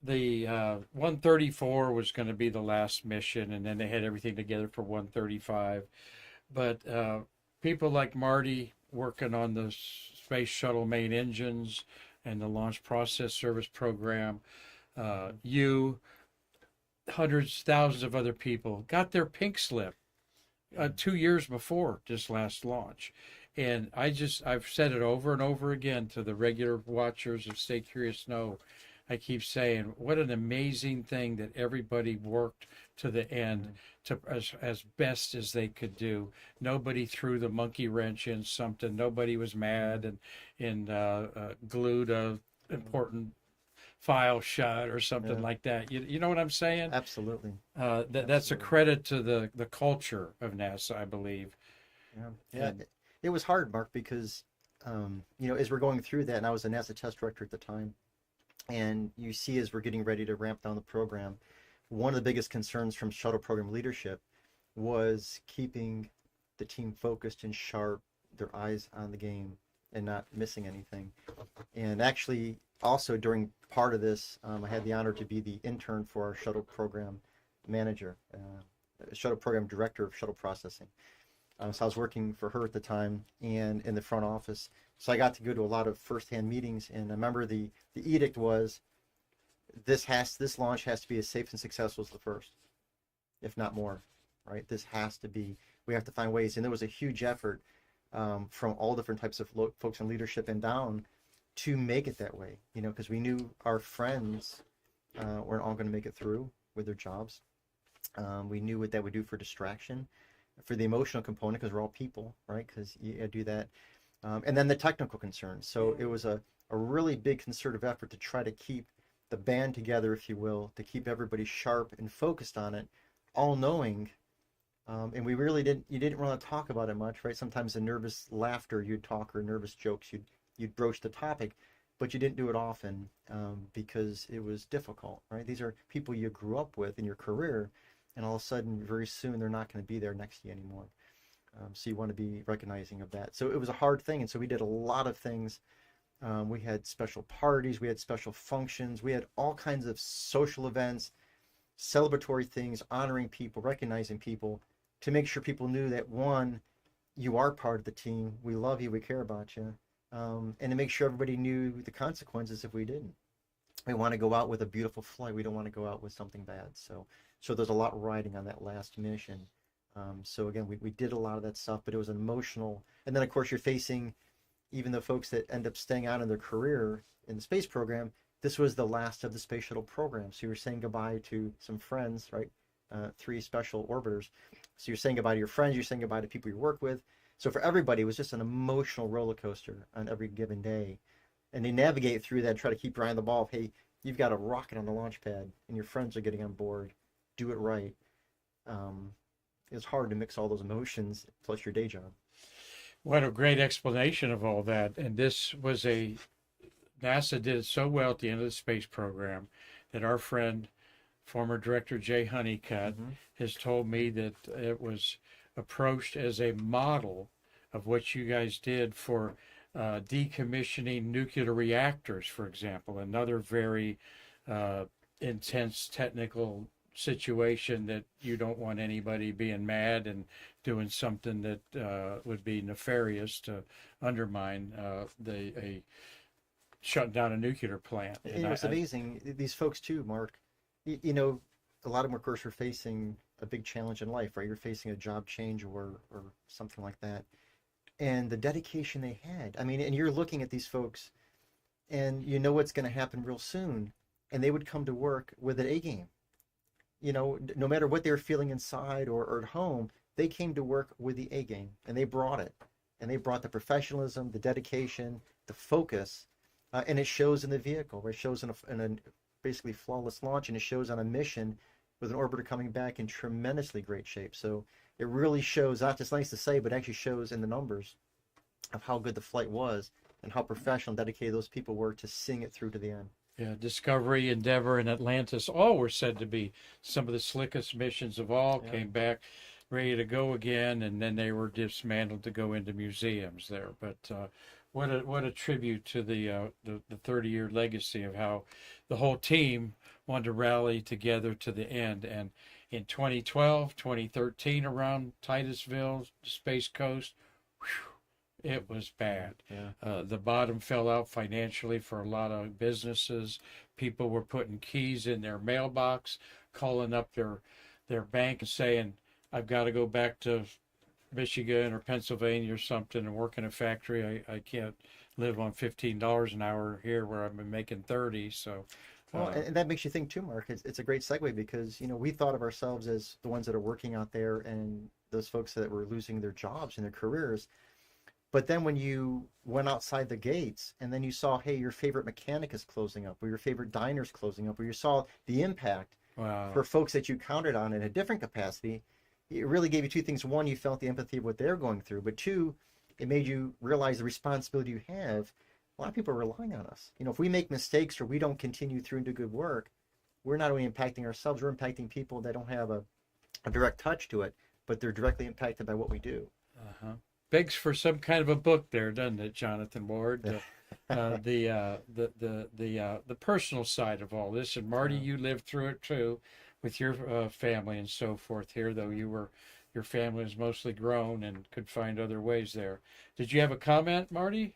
the 134 was going to be the last mission, and then they had everything together for 135. But people like Marty working on the Space Shuttle main engines and the Launch Process Service program, hundreds, thousands of other people got their pink slip 2 years before this last launch. And I've said it over and over again to the regular watchers of Stay Curious know I keep saying, what an amazing thing that everybody worked to the end to as best as they could do. Nobody threw the monkey wrench in something. Nobody was mad and glued a important file shut or something like that. You know what I'm saying? Absolutely. That's a credit to the culture of NASA, I believe. Yeah. It was hard, Mark, because as we're going through that, and I was a NASA test director at the time, and you see as we're getting ready to ramp down the program, one of the biggest concerns from shuttle program leadership was keeping the team focused and sharp, their eyes on the game, and not missing anything. And actually, also during part of this, I had the honor to be the intern for our shuttle program manager, shuttle program director of shuttle processing. So I was working for her at the time and in the front office. So I got to go to a lot of firsthand meetings. And I remember the edict was, this launch has to be as safe and successful as the first, if not more, right? This has to be, we have to find ways. And there was a huge effort from all different types of folks in leadership and down to make it that way, because we knew our friends weren't all going to make it through with their jobs. We knew what that would do for distraction, for the emotional component, because we're all people, right? Because you do that. And then the technical concerns. So it was a really big concerted effort to try to keep the band together, if you will, to keep everybody sharp and focused on it, all knowing. And we really you didn't want to talk about it much, right? Sometimes the nervous laughter you'd talk, or nervous jokes, you'd broach the topic, but you didn't do it often because it was difficult, right? These are people you grew up with in your career, and all of a sudden, very soon, they're not going to be there next to you anymore. So you want to be recognizing of that. So it was a hard thing, and so we did a lot of things. We had special parties, we had special functions, we had all kinds of social events, celebratory things, honoring people, recognizing people, to make sure people knew that, one, you are part of the team, we love you, we care about you, and to make sure everybody knew the consequences if we didn't. We want to go out with a beautiful flight. We don't want to go out with something bad. So there's a lot riding on that last mission. So again, we did a lot of that stuff, but it was an emotional. And then of course you're facing even the folks that end up staying on in their career in the space program. This was the last of the space shuttle program. So you're saying goodbye to some friends, right? 3 special orbiters. So you're saying goodbye to your friends. You're saying goodbye to people you work with. So for everybody, it was just an emotional roller coaster on every given day. And they navigate through that, try to keep your eye on the ball. Hey, you've got a rocket on the launch pad, and your friends are getting on board. Do it right. It's hard to mix all those emotions plus your day job. What a great explanation of all that. And this was NASA did it so well at the end of the space program that our friend, former director Jay Honeycutt, has told me that it was approached as a model of what you guys did for decommissioning nuclear reactors, for example, another very intense technical situation that you don't want anybody being mad and doing something that would be nefarious to undermine shutting down a nuclear plant. And it was amazing. These folks too, Mark, a lot of them, of course, are facing a big challenge in life, right? You're facing a job change or something like that. And the dedication they had. I mean, and you're looking at these folks and you know what's going to happen real soon. And they would come to work with an A game. No matter what they were feeling inside or at home, they came to work with the A game, and they brought it. And they brought the professionalism, the dedication, the focus, and it shows in the vehicle. It shows in a basically flawless launch, and it shows on a mission with an orbiter coming back in tremendously great shape. So it really shows, not just nice to say, but actually shows in the numbers of how good the flight was and how professional and dedicated those people were to seeing it through to the end. Yeah, Discovery, Endeavour, and Atlantis all were said to be some of the slickest missions of all. Yeah. Came back ready to go again, and then they were dismantled to go into museums there. But what a tribute to the 30-year legacy of how the whole team wanted to rally together to the end. And in 2012, 2013, around Titusville, Space Coast, it was bad. Yeah. The bottom fell out financially for a lot of businesses. People were putting keys in their mailbox, calling up their bank and saying, I've got to go back to Michigan or Pennsylvania or something and work in a factory. I can't live on $15 an hour here where I'm making 30. So Well, and that makes you think too, Mark. It's a great segue because, we thought of ourselves as the ones that are working out there and those folks that were losing their jobs and their careers. But then when you went outside the gates and then you saw, hey, your favorite mechanic is closing up, or your favorite diner is closing up, or you saw the impact for folks that you counted on in a different capacity, it really gave you two things. One, you felt the empathy of what they're going through, but two, it made you realize the responsibility you have. A lot of people are relying on us. If we make mistakes or we don't continue through and do good work, we're not only impacting ourselves, we're impacting people that don't have a direct touch to it, but they're directly impacted by what we do. Begs for some kind of a book there, doesn't it, Jonathan Ward? The personal side of all this. And Marty, you lived through it too, with your family and so forth here, though your family was mostly grown and could find other ways there. Did you have a comment, Marty?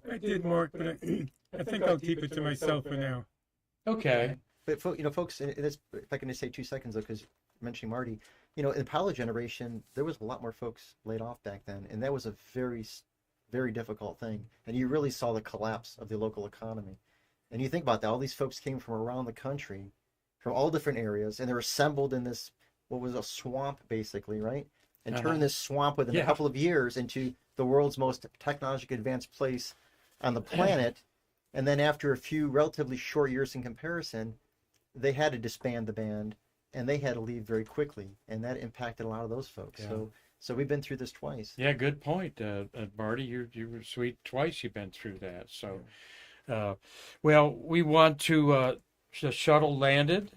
I did, Mark, but I think I'll keep it to myself for now. Okay. But folks, and this, if I can just say 2 seconds though, because mentioning Marty, in the pilot generation, there was a lot more folks laid off back then, and that was a very, very difficult thing. And you really saw the collapse of the local economy. And you think about that, all these folks came from around the country, from all different areas, and they're assembled in this, what was a swamp, basically, right? And turned this swamp within a couple of years into the world's most technologically advanced place on the planet. And then after a few relatively short years in comparison, they had to disband the band, and they had to leave very quickly, and that impacted a lot of those folks. Yeah. So we've been through this twice. Yeah, good point, Marty. You were sweet twice. You've been through that. So, well, we want to. The shuttle landed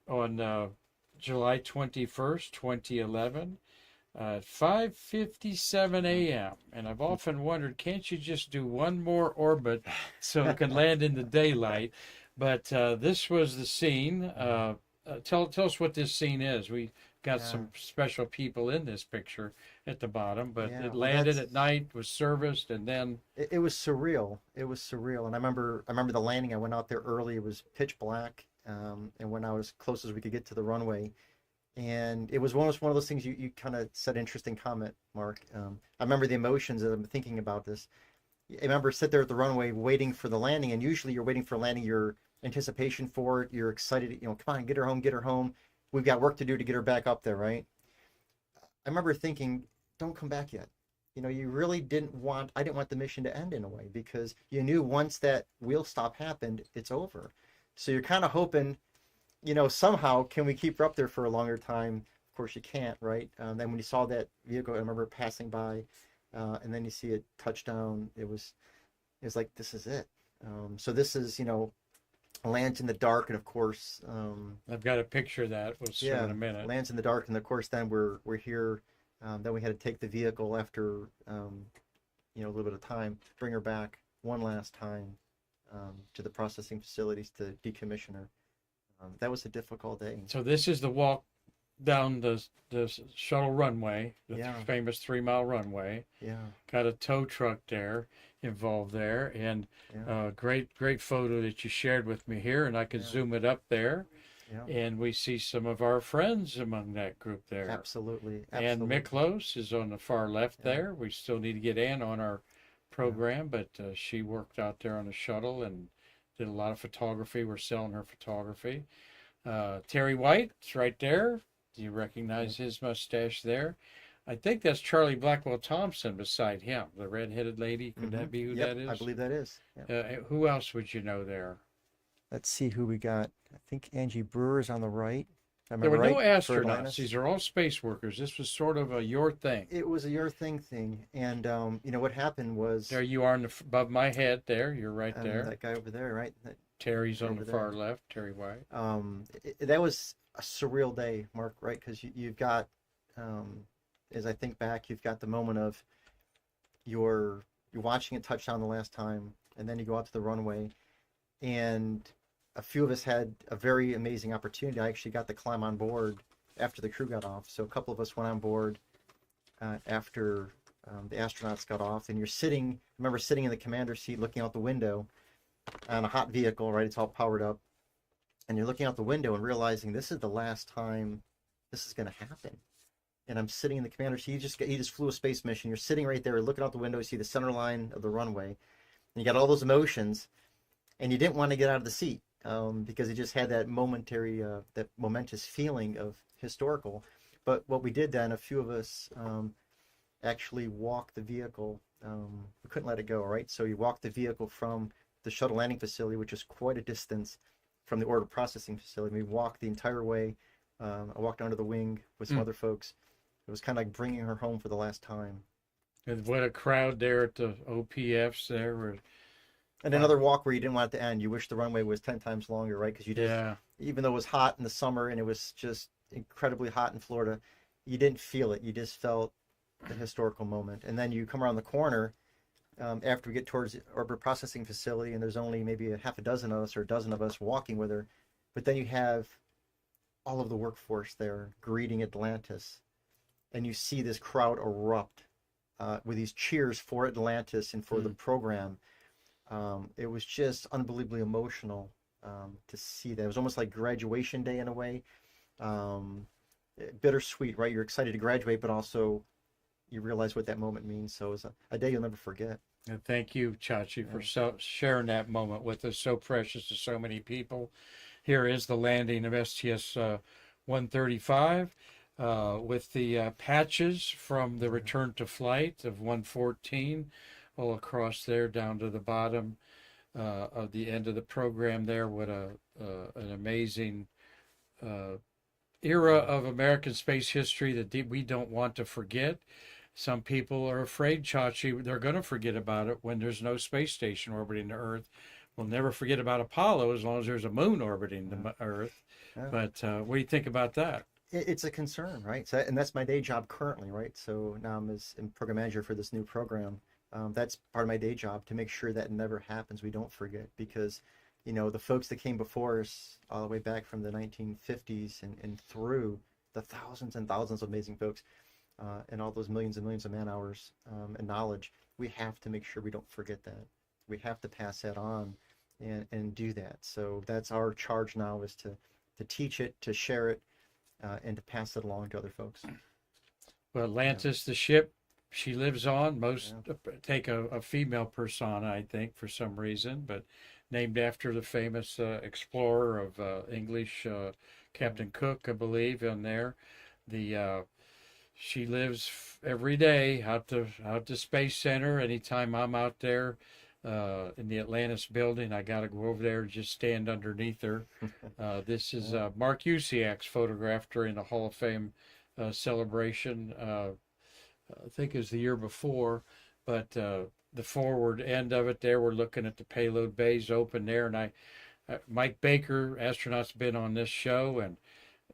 on July 21st, 2011. At 5:57 a.m. And I've often wondered, can't you just do one more orbit so it can land in the daylight? But this was the scene. Tell us what this scene is. We got some special people in this picture at the bottom, but it landed at night, was serviced, and then it was surreal. It was surreal, and I remember the landing. I went out there early. It was pitch black, and when I was close as we could get to the runway, and it was one of those things you kind of said interesting comment, Mark. I remember the emotions as I'm thinking about this. I remember sit there at the runway waiting for the landing, and usually you're waiting for landing. Your anticipation for it. You're excited. Come on, get her home. We've got work to do to get her back up there, right? I remember thinking, don't come back yet. You really I didn't want the mission to end in a way, because you knew once that wheel stop happened, it's over. So you're kind of hoping, somehow can we keep her up there for a longer time? Of course you can't, right? Then when you saw that vehicle, I remember passing by, and then you see it touch down. It was like, this is it. So this is, lands in the dark, and of course I've got a picture of that. We'll see in a minute. Lands in the dark, and of course then we're here. Then we had to take the vehicle after a little bit of time, bring her back one last time to the processing facilities to decommission her. That was a difficult day. So this is the walk down the shuttle runway, the famous 3-mile runway. Yeah. Got a tow truck there involved there, and great photo that you shared with me here, and I could zoom it up there. Yeah. And we see some of our friends among that group there. Absolutely. And Miklos is on the far left there. We still need to get Ann on our program, but she worked out there on the shuttle and did a lot of photography. We're selling her photography. Terry White is right there. Do you recognize his mustache there? I think that's Charlie Blackwell Thompson beside him, the red-headed lady. Could that be who that is? I believe that is. Yep. Who else would you know there? Let's see who we got. I think Angie Brewer's on the right. There were no astronauts. These are all space workers. This was sort of a your thing. It was a your thing thing. And, what happened was... There you are above my head there. You're right there. That guy over there, right? Terry's on the far left, Terry White. That was a surreal day, Mark, right? Because you've got, as I think back, you've got the moment of you're watching it touch down the last time, and then you go out to the runway, and a few of us had a very amazing opportunity. I actually got to climb on board after the crew got off. So a couple of us went on board after the astronauts got off, and I remember sitting in the commander's seat looking out the window on a hot vehicle, right? It's all powered up. And you're looking out the window and realizing this is the last time this is going to happen. And I'm sitting in the commander's seat. He just flew a space mission. You're sitting right there looking out the window, you see the center line of the runway, and you got all those emotions. and you didn't want to get out of the seat because it just had that momentary, that momentous feeling of historical. But what we did then, a few of us actually walked the vehicle. We couldn't let it go, right? So you walked the vehicle from the shuttle landing facility, which is quite a distance from the order processing facility. We walked the entire way. I walked under the wing with some other folks. It was kind of like bringing her home for the last time. And what a crowd there at the OPFs there. And another walk where you didn't want it to end. You wish the runway was 10 times longer, right? Because you just, Yeah. even though it was hot in the summer and it was just incredibly hot in Florida, you didn't feel it. You just felt the historical moment. And then you come around the corner after we get towards the order processing facility, and there's only maybe a half a dozen of us or a dozen of us walking with her. But then you have all of the workforce there greeting Atlantis. And you see this crowd erupt with these cheers for Atlantis and for the program. It was just unbelievably emotional to see that. It was almost like graduation day in a way. Bittersweet, right? You're excited to graduate, but also you realize what that moment means. So it's a day you'll never forget. And thank you, Chachi, for sharing that moment with us. So precious to so many people. Here is the landing of STS 135 with the patches from the return to flight of 114 all across there down to the bottom of the end of the program there. What an amazing era of American space history that we don't want to forget. Some people are afraid, Chachi, they're going to forget about it when there's no space station orbiting the Earth. We'll never forget about Apollo as long as there's a moon orbiting the Earth. Yeah. But what do you think about that? It's a concern, right? So, and that's my day job currently, right? So now I'm program manager for this new program. That's part of my day job, to make sure that never happens. We don't forget, because, you know, the folks that came before us all the way back from the 1950s and through, the thousands and thousands of amazing folks and all those millions and millions of man hours and knowledge, we have to make sure we don't forget that. We have to pass that on and do that. So that's our charge now, is to teach it, to share it, and to pass it along to other folks. Well, Atlantis, the ship, she lives on. Most take a female persona, I think, for some reason, but named after the famous explorer of English, Captain Cook, I believe, in there. She lives every day out to Space Center. Anytime I'm out there in the Atlantis building, I got to go over there and just stand underneath her. This is Mark Usiak's photographed during the Hall of Fame celebration. I think it was the year before, but the forward end of it there, we're looking at the payload bays open there. And Mike Baker, astronaut's been on this show, and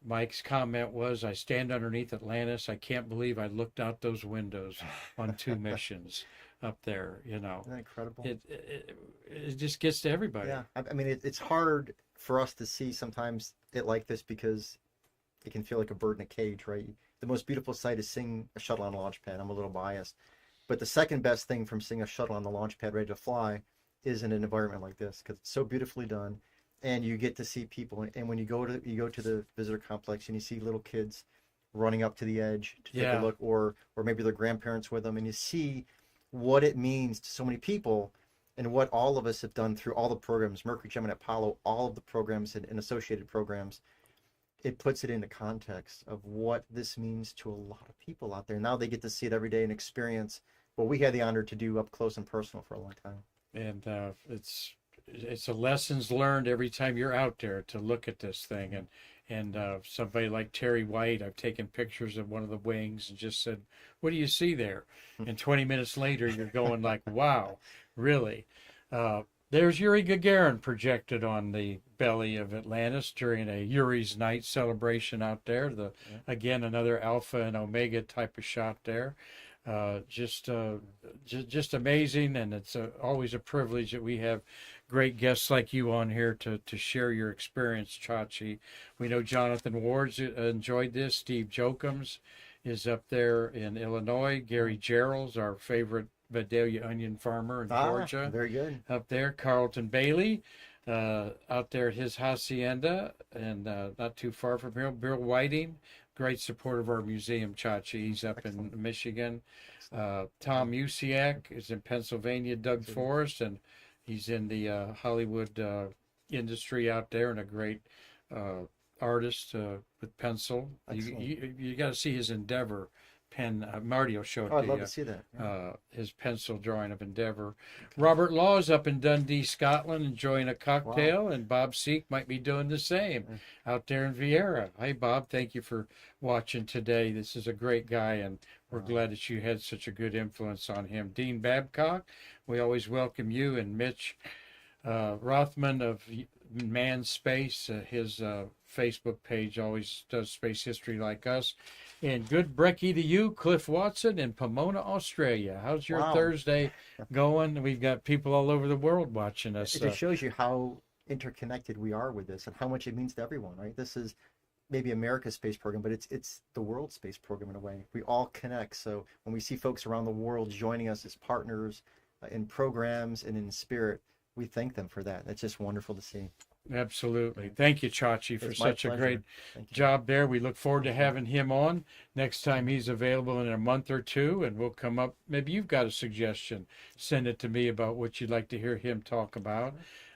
Mike's comment was, I stand underneath Atlantis. I can't believe I looked out those windows on 2 missions up there, you know. Isn't that incredible? It just gets to everybody. Yeah, I mean, it's hard for us to see sometimes it like this, because it can feel like a bird in a cage, right? The most beautiful sight is seeing a shuttle on a launch pad. I'm a little biased, but the second best thing from seeing a shuttle on the launch pad ready to fly is in an environment like this, because it's so beautifully done, and you get to see people. And when you go to the visitor complex and you see little kids running up to the edge to take a look, or maybe their grandparents with them, and you see what it means to so many people, and what all of us have done through all the programs, Mercury, Gemini, Apollo, all of the programs and associated programs. It puts it into context of what this means to a lot of people out there. Now they get to see it every day and experience what we had the honor to do up close and personal for a long time. And it's a lessons learned every time you're out there to look at this thing. And somebody like Terry White, I've taken pictures of one of the wings and just said, what do you see there? And 20 minutes later, you're going like, wow, really? There's Yuri Gagarin projected on the belly of Atlantis during a Yuri's Night celebration out there. Again, another Alpha and Omega type of shot there. Just amazing, and it's always a privilege that we have great guests like you on here to share your experience, Chachi. We know Jonathan Ward's enjoyed this. Steve Jokums is up there in Illinois. Gary Gerald's our favorite Vidalia onion farmer in Georgia. Very good. Up there, Carlton Bailey, out there at his hacienda, and not too far from here. Bill Whiting, great supporter of our museum, Chachi. He's up in Michigan. Tom Usiak is in Pennsylvania. Doug Forrest, and He's in the Hollywood industry out there and a great artist with pencil. Excellent. You got to see his Endeavor pen. Marty will show it Oh, I'd to love you. to see that. Yeah. His pencil drawing of Endeavor. Robert Law's up in Dundee, Scotland, enjoying a cocktail, and Bob Seek might be doing the same out there in Vieira. Hey, Bob, thank you for watching today. This is a great guy, and we're glad that you had such a good influence on him. Dean Babcock, we always welcome you, and Mitch Rothman of Man Space, his Facebook page always does space history like us. And good brekkie to you, Cliff Watson in Pomona, Australia. How's your Thursday going? We've got people all over the world watching us. It just shows you how interconnected we are with this and how much it means to everyone, right? This is maybe America's space program, but it's the world space program in a way. We all connect. So when we see folks around the world joining us as partners in programs and in spirit, we thank them for that. That's just wonderful to see. Absolutely. Thank you, Chachi, for It's my such a pleasure. great Thank you. job there. We look forward to having him on next time he's available in a month or two, and we'll come up. Maybe you've got a suggestion. Send it to me about what you'd like to hear him talk about.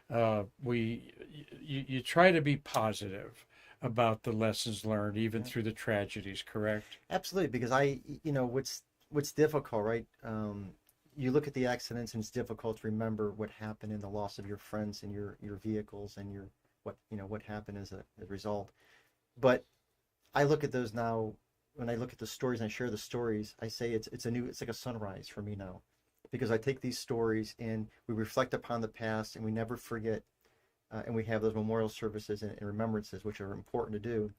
You try to be positive about the lessons learned, even through the tragedies, correct? Absolutely, because what's difficult, right? You look at the accidents and it's difficult to remember what happened in the loss of your friends and your vehicles and what happened as a result. But I look at those now. When I look at the stories and I share the stories, I say it's like a sunrise for me now, because I take these stories and we reflect upon the past and we never forget, and we have those memorial services and remembrances, which are important to do.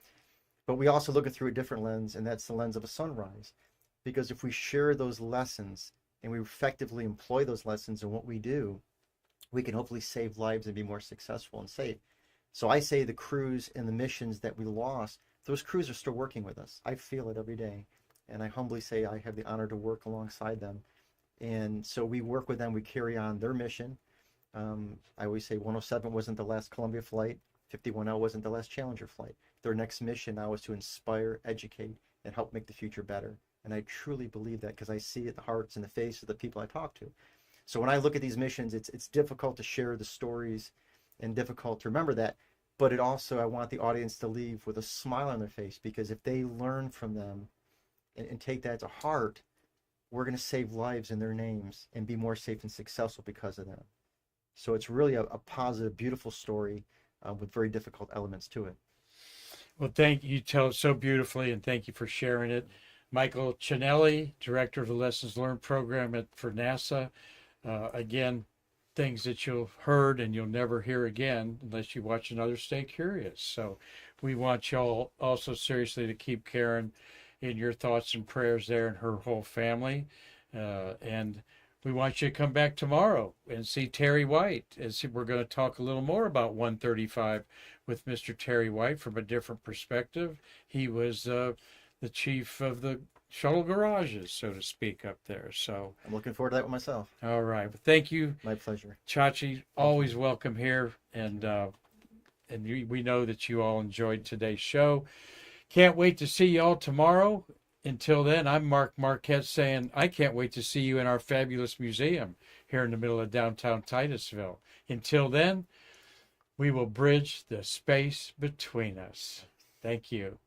But we also look at through a different lens, and that's the lens of a sunrise, because if we share those lessons and we effectively employ those lessons in what we do, we can hopefully save lives and be more successful and safe. So I say the crews and the missions that we lost, those crews are still working with us. I feel it every day. And I humbly say I have the honor to work alongside them. And so we work with them, we carry on their mission. I always say 107 wasn't the last Columbia flight, 51L wasn't the last Challenger flight. Their next mission now is to inspire, educate, and help make the future better. And I truly believe that because I see it in the hearts and the face of the people I talk to. So when I look at these missions, it's difficult to share the stories and difficult to remember that. But it also, I want the audience to leave with a smile on their face, because if they learn from them and take that to heart, we're going to save lives in their names and be more safe and successful because of them. So it's really a positive, beautiful story with very difficult elements to it. Well, thank you. Tell it so beautifully, and thank you for sharing it. Michael Ciannilli, Director of the Lessons Learned Program for NASA. Again, things that you've heard and you'll never hear again unless you watch another Stay Curious. So we want y'all also seriously to keep Karan in your thoughts and prayers there and her whole family. And we want you to come back tomorrow and see Terry White. We're going to talk a little more about 135 with Mr. Terry White from a different perspective. He was the chief of the shuttle garages, so to speak, up there. So I'm looking forward to that with myself. all right. Well, thank you. My pleasure. Chachi, always welcome here. And we know that you all enjoyed today's show. Can't wait to see you all tomorrow. Until then, I'm Mark Marquette saying I can't wait to see you in our fabulous museum here in the middle of downtown Titusville. Until then, we will bridge the space between us. Thank you.